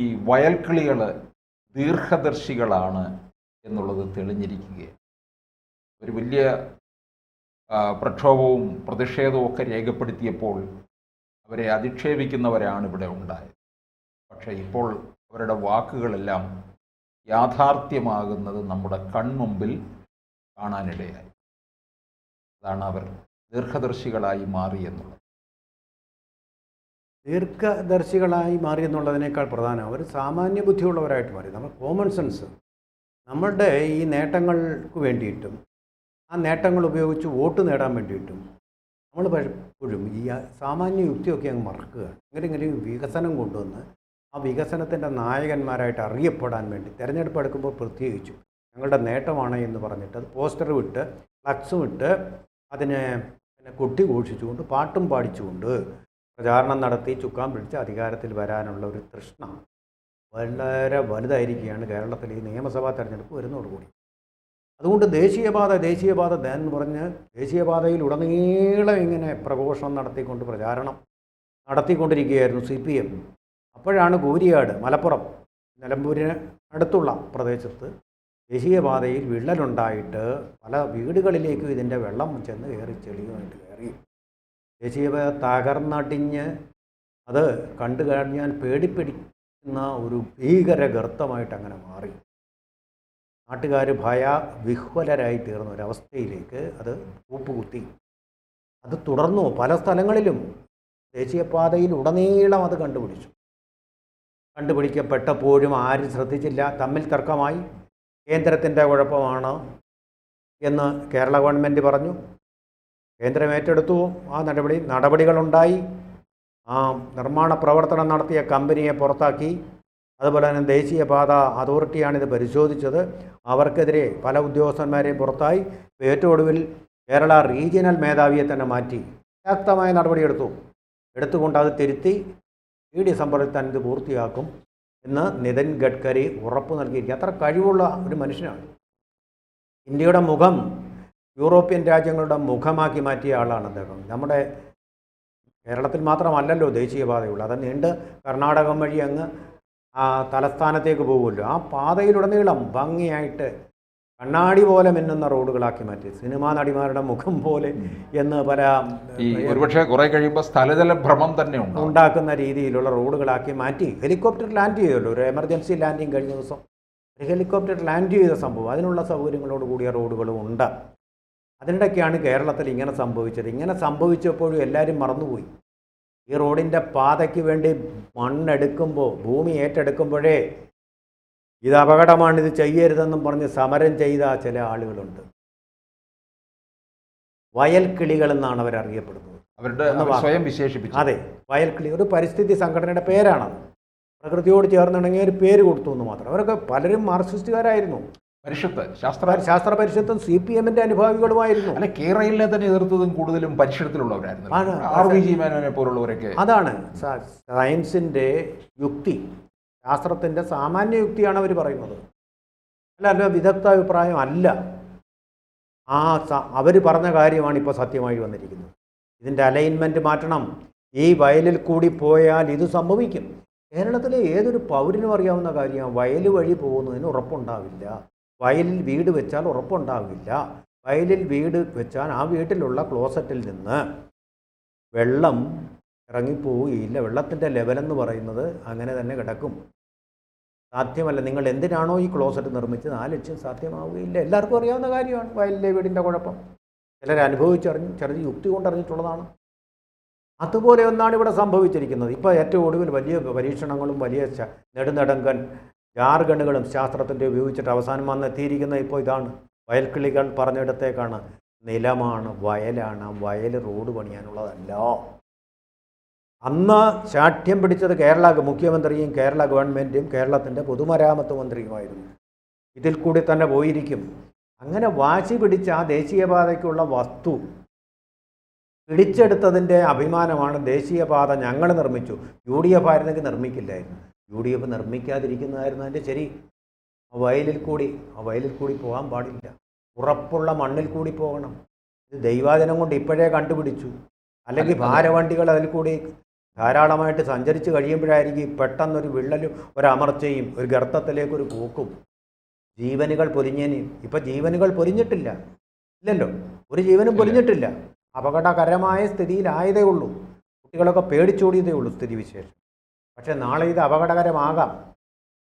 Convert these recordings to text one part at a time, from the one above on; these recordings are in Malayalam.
ഈ വയൽക്കിളികൾ ദീർഘദർശികളാണ് എന്നുള്ളത് തെളിഞ്ഞിരിക്കുകയാണ്. ഒരു വലിയ പ്രക്ഷോഭവും പ്രതിഷേധവും ഒക്കെ രേഖപ്പെടുത്തിയപ്പോൾ അവരെ അധിക്ഷേപിക്കുന്നവരാണ് ഇവിടെ ഉണ്ടായത്. പക്ഷേ ഇപ്പോൾ അവരുടെ വാക്കുകളെല്ലാം യാഥാർത്ഥ്യമാകുന്നത് നമ്മുടെ കൺമുമ്പിൽ കാണാനിടയായി. അതാണ് അവർ ദീർഘദർശികളായി മാറിയെന്നുള്ളത്. ദീർഘദർശികളായി മാറി എന്നുള്ളതിനേക്കാൾ പ്രധാനം അവർ സാമാന്യ ബുദ്ധിയുള്ളവരായിട്ട് മാറി. നമ്മൾ കോമൺ സെൻസ്, നമ്മളുടെ ഈ നേട്ടങ്ങൾക്ക് വേണ്ടിയിട്ടും ആ നേട്ടങ്ങൾ ഉപയോഗിച്ച് വോട്ട് നേടാൻ വേണ്ടിയിട്ടും നമ്മൾ പലപ്പോഴും ഈ സാമാന്യ യുക്തിയൊക്കെ അങ്ങ് മറക്കുക. എങ്ങനെയെങ്കിലും വികസനം കൊണ്ടുവന്ന് ആ വികസനത്തിൻ്റെ നായകന്മാരായിട്ട് അറിയപ്പെടാൻ വേണ്ടി തിരഞ്ഞെടുപ്പ് എടുക്കുമ്പോൾ പ്രത്യേകിച്ചു ഞങ്ങളുടെ നേട്ടമാണ് എന്ന് പറഞ്ഞിട്ട് അത് പോസ്റ്റർ വിട്ട് ഫ്ലക്സും ഇട്ട് അതിനെ കൊട്ടി ഘോഷിച്ചുകൊണ്ട് പാട്ടും പാടിച്ചുകൊണ്ട് പ്രചാരണം നടത്തി ചുക്കാൻ പിടിച്ച് അധികാരത്തിൽ വരാനുള്ള ഒരു തൃഷ്ണ വളരെ വലുതായിരിക്കുകയാണ് കേരളത്തിൽ ഈ നിയമസഭാ തെരഞ്ഞെടുപ്പ് വരുന്നതോടുകൂടി. അതുകൊണ്ട് ദേശീയപാത എന്ന് പറഞ്ഞ് ദേശീയപാതയിൽ ഉടനീളം ഇങ്ങനെ പ്രഘോഷണം നടത്തിക്കൊണ്ട് പ്രചാരണം നടത്തിക്കൊണ്ടിരിക്കുകയായിരുന്നു CPM. അപ്പോഴാണ് കൂരിയാട്, മലപ്പുറം, നിലമ്പൂരിന് അടുത്തുള്ള പ്രദേശത്ത് ദേശീയപാതയിൽ വിള്ളലുണ്ടായിട്ട് പല വീടുകളിലേക്കും ഇതിൻ്റെ വെള്ളം ചെന്ന് കയറി ചെളിയുമായിട്ട് കയറി ദേശീയപാത തകർന്നടിഞ്ഞ് അത് കണ്ടു കഴിഞ്ഞാൽ പേടിപ്പിടിക്കുന്ന ഒരു ഭീകര ഗർത്തമായിട്ട് അങ്ങനെ മാറി. നാട്ടുകാർ ഭയവിഹ്വലരായി തീർന്ന ഒരവസ്ഥയിലേക്ക് അത് കൂപ്പുകുത്തി. അത് തുടർന്നു പല സ്ഥലങ്ങളിലും ദേശീയപാതയിൽ ഉടനീളം അത് കണ്ടുപിടിക്കപ്പെട്ടപ്പോഴും ആരും ശ്രദ്ധിച്ചില്ല. തമ്മിൽ തർക്കമായി. കേന്ദ്രത്തിൻ്റെ കുഴപ്പമാണ് എന്ന് കേരള ഗവൺമെൻറ് പറഞ്ഞു. കേന്ദ്രം ഏറ്റെടുത്തു. ആ നടപടികളുണ്ടായി. ആ നിർമ്മാണ പ്രവർത്തനം നടത്തിയ കമ്പനിയെ പുറത്താക്കി. അതുപോലെ തന്നെ ദേശീയപാത അതോറിറ്റിയാണിത് പരിശോധിച്ചത്. അവർക്കെതിരെ പല ഉദ്യോഗസ്ഥന്മാരെയും പുറത്തായി. ഏറ്റവും ഒടുവിൽ കേരള റീജിയണൽ മേധാവിയെ തന്നെ മാറ്റി ശക്തമായ എടുത്തുകൊണ്ട് അത് തിരുത്തി ഡിസംബറിൽ തന്നെ ഇത് പൂർത്തിയാക്കും എന്ന് നിതിൻ ഗഡ്കരി ഉറപ്പ് നൽകിയിരിക്കുക. അത്ര കഴിവുള്ള ഒരു മനുഷ്യനാണ്. ഇന്ത്യയുടെ മുഖം യൂറോപ്യൻ രാജ്യങ്ങളുടെ മുഖമാക്കി മാറ്റിയ ആളാണ് അദ്ദേഹം. നമ്മുടെ കേരളത്തിൽ മാത്രമല്ലല്ലോ ദേശീയപാതയുള്ളത്. അത് നീണ്ട് കർണാടകം വഴി അങ്ങ് തലസ്ഥാനത്തേക്ക് പോകുമല്ലോ. ആ പാതയിലുടനീളം ഭംഗിയായിട്ട് കണ്ണാടി പോലെ മിന്നുന്ന റോഡുകളാക്കി മാറ്റി. സിനിമാ നടിമാരുടെ മുഖം പോലെ എന്ന് പല ഒരുപക്ഷെ കുറെ കഴിയുമ്പോൾ സ്ഥലജല ഭ്രമം തന്നെ ഉണ്ടാക്കുന്ന രീതിയിലുള്ള റോഡുകളാക്കി മാറ്റി. ഹെലികോപ്റ്റർ ലാൻഡ് ചെയ്തല്ലോ, ഒരു എമർജൻസി ലാൻഡിങ് കഴിഞ്ഞ ദിവസം ഒരു ഹെലികോപ്റ്റർ ലാൻഡ് ചെയ്ത സംഭവം. അതിനുള്ള സൗകര്യങ്ങളോട് കൂടിയ റോഡുകളും ഉണ്ട്. അതിനിടയ്ക്കാണ് കേരളത്തിൽ ഇങ്ങനെ സംഭവിച്ചത്. ഇങ്ങനെ സംഭവിച്ചപ്പോഴും എല്ലാവരും മറന്നുപോയി. ഈ റോഡിൻ്റെ പാതയ്ക്ക് വേണ്ടി മണ്ണെടുക്കുമ്പോൾ, ഭൂമി ഏറ്റെടുക്കുമ്പോഴേ ഇത് അപകടമാണ്, ഇത് ചെയ്യരുതെന്നും പറഞ്ഞ് സമരം ചെയ്ത ചില ആളുകളുണ്ട്. വയൽക്കിളികൾ എന്നാണ് അവരറിയപ്പെടുന്നത്. അവരുടെ സ്വയം വിശേഷിപ്പിച്ചു. അതെ, വയൽക്കിളി ഒരു പരിസ്ഥിതി സംഘടനയുടെ പേരാണത്. പ്രകൃതിയോട് ചേർന്നിണങ്ങിയ ഒരു പേര് കൊടുത്തു എന്ന് മാത്രം. അവരൊക്കെ പലരും മാർക്സിസ്റ്റുകാരായിരുന്നു. ശാസ്ത്ര പരിഷത്തും CPM-ന്റെ അനുഭാവികളുമായിരുന്നു. അല്ല, കേരളയിലെ തന്നെ എതിർത്തതും കൂടുതലും പരിഷത്തിലുള്ളവരായിരുന്നു. RVG മേനോനെ പോലുള്ളവരൊക്കെ. അതാണ് സയൻസിൻ്റെ യുക്തി, ശാസ്ത്രത്തിൻ്റെ സാമാന്യ യുക്തിയാണ് അവർ പറയുന്നത്. അല്ല വിദഗ്ധ അഭിപ്രായം അല്ല. അവർ പറഞ്ഞ കാര്യമാണ് ഇപ്പോൾ സത്യമായി വന്നിരിക്കുന്നത്. ഇതിൻ്റെ അലൈൻമെൻറ്റ് മാറ്റണം. ഈ വയലിൽ കൂടി പോയാൽ ഇത് സംഭവിക്കും. കേരളത്തിലെ ഏതൊരു പൗരനും അറിയാവുന്ന കാര്യമാണ്. വയൽ വഴി പോകുന്നതിന് ഉറപ്പുണ്ടാവില്ല. വയലിൽ വീട് വെച്ചാൽ ഉറപ്പുണ്ടാവില്ല. വയലിൽ വീട് വെച്ചാൽ ആ വീട്ടിലുള്ള ക്ലോസറ്റിൽ നിന്ന് വെള്ളം ഇറങ്ങിപ്പോവുകയില്ല. വെള്ളത്തിൻ്റെ ലെവലെന്ന് പറയുന്നത് അങ്ങനെ തന്നെ കിടക്കും. സാധ്യമല്ല. നിങ്ങൾ എന്തിനാണോ ഈ ക്ലോസറ്റ് നിർമ്മിച്ചത് ആ ലക്ഷ്യം സാധ്യമാവുകയില്ല. എല്ലാവർക്കും അറിയാവുന്ന കാര്യമാണ് വയലിലെ വീടിൻ്റെ കുഴപ്പം. ചിലർ അനുഭവിച്ചറിഞ്ഞു, ചിലർ യുക്തി കൊണ്ടറിഞ്ഞിട്ടുള്ളതാണ്. അതുപോലെ ഒന്നാണ് ഇവിടെ സംഭവിച്ചിരിക്കുന്നത്. ഇപ്പോൾ ഏറ്റവും ഒടുവിൽ വലിയ പരീക്ഷണങ്ങളും വലിയ നെടുനടങ്കൻ ജാർഗണുകളും ശാസ്ത്രത്തിൻ്റെ ഉപയോഗിച്ചിട്ട് അവസാനം വന്നെത്തിയിരിക്കുന്നത് ഇപ്പോൾ ഇതാണ്. വയൽക്കിളികൾ പറഞ്ഞിടത്തേക്കാണ്. നിലമാണ്, വയലാണ്. വയൽ റോഡ് പണിയാനുള്ളതല്ല. അന്ന് ശാഠ്യം പിടിച്ചത് കേരള മുഖ്യമന്ത്രിയും കേരള ഗവൺമെൻറ്റും കേരളത്തിൻ്റെ പൊതുമരാമത്ത് മന്ത്രിയുമായിരുന്നു. ഇതിൽ കൂടി തന്നെ പോയിരിക്കും. അങ്ങനെ വാശി പിടിച്ച ആ ദേശീയപാതയ്ക്കുള്ള വസ്തു പിടിച്ചെടുത്തതിൻ്റെ അഭിമാനമാണ് ദേശീയപാത ഞങ്ങൾ നിർമ്മിച്ചു. UDF ആയിരുന്നെങ്കിൽ നിർമ്മിക്കില്ലായിരുന്നു. UDF നിർമ്മിക്കാതിരിക്കുന്നതായിരുന്നു അതിൻ്റെ ശരി. ആ വയലിൽ കൂടി പോകാൻ പാടില്ല. ഉറപ്പുള്ള മണ്ണിൽ കൂടി പോകണം. ഇത് ദൈവാദിനം കൊണ്ട് ഇപ്പോഴേ കണ്ടുപിടിച്ചു. അല്ലെങ്കിൽ ഭാരവണ്ടികൾ അതിൽ കൂടി ധാരാളമായിട്ട് സഞ്ചരിച്ച് കഴിയുമ്പോഴായിരിക്കും പെട്ടെന്നൊരു വിള്ളലും ഒരമർച്ചയും ഒരു ഗർത്തത്തിലേക്കൊരു പോക്കും. ജീവനുകൾ പൊലിഞ്ഞേന് ഇപ്പം ജീവനുകൾ പൊലിഞ്ഞിട്ടില്ല, ഇല്ലല്ലോ, ഒരു ജീവനും പൊലിഞ്ഞിട്ടില്ല. അപകടകരമായ സ്ഥിതിയിലായതേ ഉള്ളൂ. കുട്ടികളൊക്കെ പേടിച്ചോടിയതേ ഉള്ളൂ സ്ഥിതിവിശേഷം. പക്ഷേ നാളെ ഇത് അപകടകരമാകാം.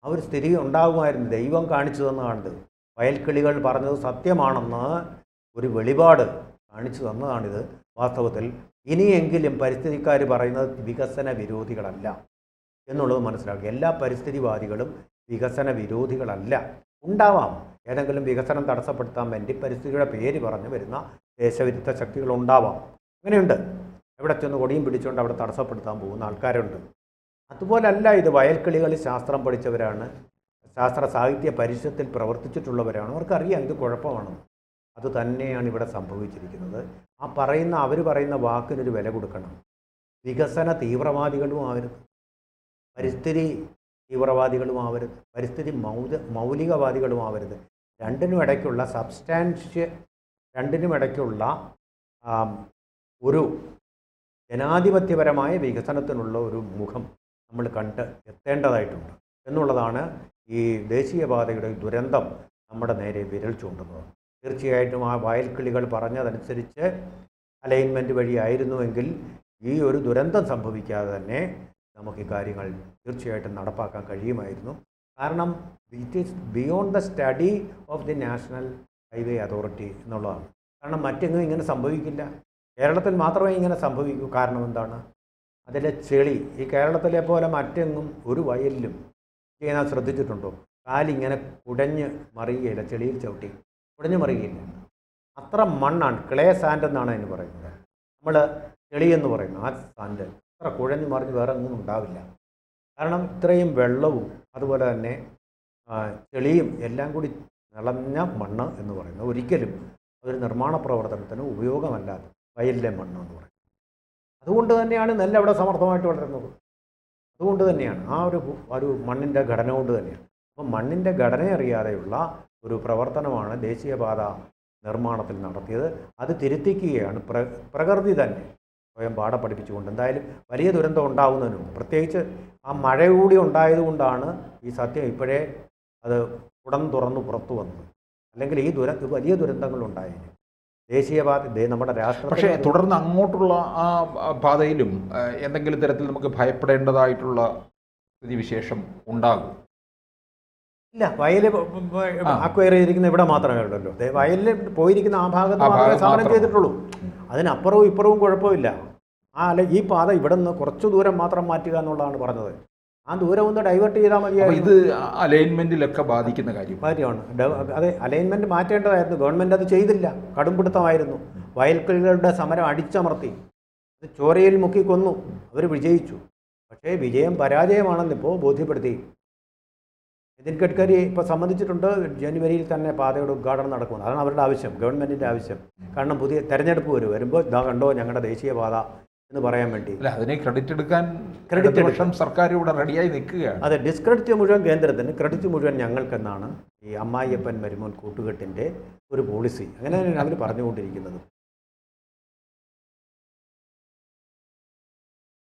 ആ ഒരു സ്ഥിതി ഉണ്ടാകുമായിരുന്നു. ദൈവം കാണിച്ചു തന്നതാണിത്. വയൽക്കിളികൾ പറഞ്ഞത് സത്യമാണെന്ന് ഒരു വെളിപാട് കാണിച്ചു തന്നതാണിത്. വാസ്തവത്തിൽ ഇനിയെങ്കിലും പരിസ്ഥിതിക്കാർ പറയുന്നത് വികസന വിരോധികളല്ല എന്നുള്ളത് മനസ്സിലാക്കുക. എല്ലാ പരിസ്ഥിതിവാദികളും വികസന വിരോധികളല്ല. ഉണ്ടാവാം, ഏതെങ്കിലും വികസനം തടസ്സപ്പെടുത്താൻ വേണ്ടി പരിസ്ഥിതിയുടെ പേര് പറഞ്ഞു വരുന്ന ദേശവിരുദ്ധ ശക്തികളുണ്ടാവാം. അങ്ങനെയുണ്ട്. എവിടെ ചെന്ന് കൊടിയും പിടിച്ചുകൊണ്ട് അവിടെ തടസ്സപ്പെടുത്താൻ പോകുന്ന ആൾക്കാരുണ്ട്. അതുപോലല്ല ഇത്. വയൽക്കിളികൾ ശാസ്ത്രം പഠിച്ചവരാണ്, ശാസ്ത്ര സാഹിത്യ പരിഷത്തിൽ പ്രവർത്തിച്ചിട്ടുള്ളവരാണ്. അവർക്കറിയാം ഇത് കുഴപ്പമാണ്. അത് തന്നെയാണ് ഇവിടെ സംഭവിച്ചിരിക്കുന്നത്. ആ പറയുന്ന അവർ പറയുന്ന വാക്കിനൊരു വില കൊടുക്കണം. വികസന തീവ്രവാദികളും ആവരുത്, പരിസ്ഥിതി തീവ്രവാദികളും ആവരുത്, പരിസ്ഥിതി മൗലികവാദികളും ആവരുത്. രണ്ടിനും ഇടയ്ക്കുള്ള രണ്ടിനും ഇടയ്ക്കുള്ള ഒരു ജനാധിപത്യപരമായ വികസനത്തിനുള്ള ഒരു മുഖം നമ്മൾ കണ്ട് എത്തേണ്ടതായിട്ടുണ്ട് എന്നുള്ളതാണ് ഈ ദേശീയപാതയുടെ ദുരന്തം നമ്മുടെ നേരെ വിരൽ ചൂണ്ടുന്നത്. തീർച്ചയായിട്ടും ആ വയൽക്കിളികൾ പറഞ്ഞതനുസരിച്ച് അലൈൻമെൻറ്റ് വഴിയായിരുന്നുവെങ്കിൽ ഈ ഒരു ദുരന്തം സംഭവിക്കാതെ തന്നെ നമുക്ക് ഈ കാര്യങ്ങൾ തീർച്ചയായിട്ടും നടപ്പാക്കാൻ കഴിയുമായിരുന്നു. കാരണം it is beyond the study of the national highway authority എന്നുള്ളതാണ്. കാരണം മറ്റെങ്ങും ഇങ്ങനെ സംഭവിക്കില്ല. കേരളത്തിൽ മാത്രമേ ഇങ്ങനെ സംഭവിക്കൂ. കാരണം എന്താണ്? അതിലെ ചെളി. ഈ കേരളത്തിലെ പോലെ മറ്റെങ്ങും ഒരു വയലിലും ചെയ്യാൻ ശ്രദ്ധിച്ചിട്ടുണ്ടോ? കാലിങ്ങനെ കുടഞ്ഞ് മറിയുകയില്ല, ചെളിയിൽ ചവിട്ടി കുടഞ്ഞ് മറിയുകയില്ല. അത്ര മണ്ണാണ്. ക്ലേ സാൻഡ് എന്നാണ് അതിന് പറയുന്നത്. നമ്മൾ ചെളി എന്ന് പറയുന്നത് ആ സാൻഡ് അത്ര കുഴഞ്ഞ് മറിഞ്ഞ് വേറെ ഒന്നും ഉണ്ടാവില്ല. കാരണം ഇത്രയും വെള്ളവും അതുപോലെ തന്നെ ചെളിയും എല്ലാം കൂടി നിളഞ്ഞ മണ്ണ് എന്ന് പറയുന്നത് ഒരിക്കലും അതൊരു നിർമ്മാണ പ്രവർത്തനത്തിന് ഉപയോഗമല്ലാത്ത വയലിലെ മണ്ണ് എന്ന് പറയുന്നത്. അതുകൊണ്ട് തന്നെയാണ് നെല്ല് അവിടെ സമർത്ഥമായിട്ട് വളരുന്നത്. അതുകൊണ്ട് തന്നെയാണ് ആ ഒരു മണ്ണിൻ്റെ ഘടന കൊണ്ട് തന്നെയാണ്. അപ്പം മണ്ണിൻ്റെ ഘടന അറിയാതെയുള്ള ഒരു പ്രവർത്തനമാണ് ദേശീയപാത നിർമ്മാണത്തിൽ നടത്തിയത്. അത് തിരുത്തിക്കുകയാണ് പ്രകൃതി തന്നെ സ്വയം പാഠ പഠിപ്പിച്ചുകൊണ്ട്. എന്തായാലും വലിയ ദുരന്തം ഉണ്ടാകുന്നതിനും പ്രത്യേകിച്ച് ആ മഴ കൂടി ഉണ്ടായതുകൊണ്ടാണ് ഈ സത്യം ഇപ്പോഴേ അത് തുറന്നു പുറത്തു വന്നത്. അല്ലെങ്കിൽ ഈ വലിയ ദുരന്തങ്ങൾ ഉണ്ടായേനെ. ദേശീയപാത നമ്മുടെ രാഷ്ട്രം. പക്ഷേ തുടർന്ന് അങ്ങോട്ടുള്ള ആ പാതയിലും എന്തെങ്കിലും തരത്തിൽ നമുക്ക് ഭയപ്പെടേണ്ടതായിട്ടുള്ള സ്ഥിതിവിശേഷം ഉണ്ടാകും? ഇല്ല, വയൽ അക്വയർ ചെയ്തിരിക്കുന്ന ഇവിടെ മാത്രമേ ഉള്ളല്ലോ. വയലിൽ പോയിരിക്കുന്ന ആ ഭാഗത്ത് മാത്രമേ സമരം ചെയ്തിട്ടുള്ളൂ. അതിനപ്പുറവും ഇപ്പുറവും കുഴപ്പമില്ല. ഈ പാത ഇവിടെ നിന്ന് കുറച്ച് ദൂരം മാത്രം മാറ്റുക എന്നുള്ളതാണ് പറഞ്ഞത്. ആ ദൂരം ഒന്ന് ഡൈവേർട്ട് ചെയ്താൽ മതിയായിരുന്നു. ഇത് അലൈൻമെന്റിലൊക്കെ ബാധിക്കുന്ന കാര്യമാണ്. അതെ, അലൈൻമെന്റ് മാറ്റേണ്ടതായിരുന്നു. ഗവൺമെന്റ് അത് ചെയ്തില്ല. കടുംപിടുത്തമായിരുന്നു. വയൽക്കിളികളുടെ സമരം അടിച്ചമർത്തി, അത് ചോരയിൽ മുക്കി കൊന്നു. അവർ വിജയിച്ചു. പക്ഷേ വിജയം പരാജയമാണെന്നിപ്പോൾ ബോധ്യപ്പെടുത്തി. നിതിൻ ഗഡ്കരി ഇപ്പോൾ സമ്മതിച്ചിട്ടുണ്ട് ജനുവരിയിൽ തന്നെ പാതയുടെ ഉദ്ഘാടനം നടക്കുമെന്ന്. അതാണ് അവരുടെ ആവശ്യം, ഗവൺമെൻറ്റിൻ്റെ ആവശ്യം. കാരണം പുതിയ തെരഞ്ഞെടുപ്പ് വരുമ്പോൾ ഇതാ കണ്ടോ ഞങ്ങളുടെ ദേശീയപാത എന്ന് പറയാൻ വേണ്ടി. അല്ല, അതിനെ ക്രെഡിറ്റ് എടുക്കാൻ സർക്കാർ ഇവിടെ റെഡിയായി നിൽക്കുകയാണ്. അതെ, ഡിസ്ക്രെഡിറ്റ് മുഴുവൻ കേന്ദ്രത്തിന്, ക്രെഡിറ്റ് മുഴുവൻ ഞങ്ങൾക്കെന്നാണ് ഈ അമ്മായിയപ്പൻ മരുമോൻ കൂട്ടുകെട്ടിൻ്റെ ഒരു പോളിസി. അങ്ങനെ അവർ പറഞ്ഞുകൊണ്ടിരിക്കുന്നത്.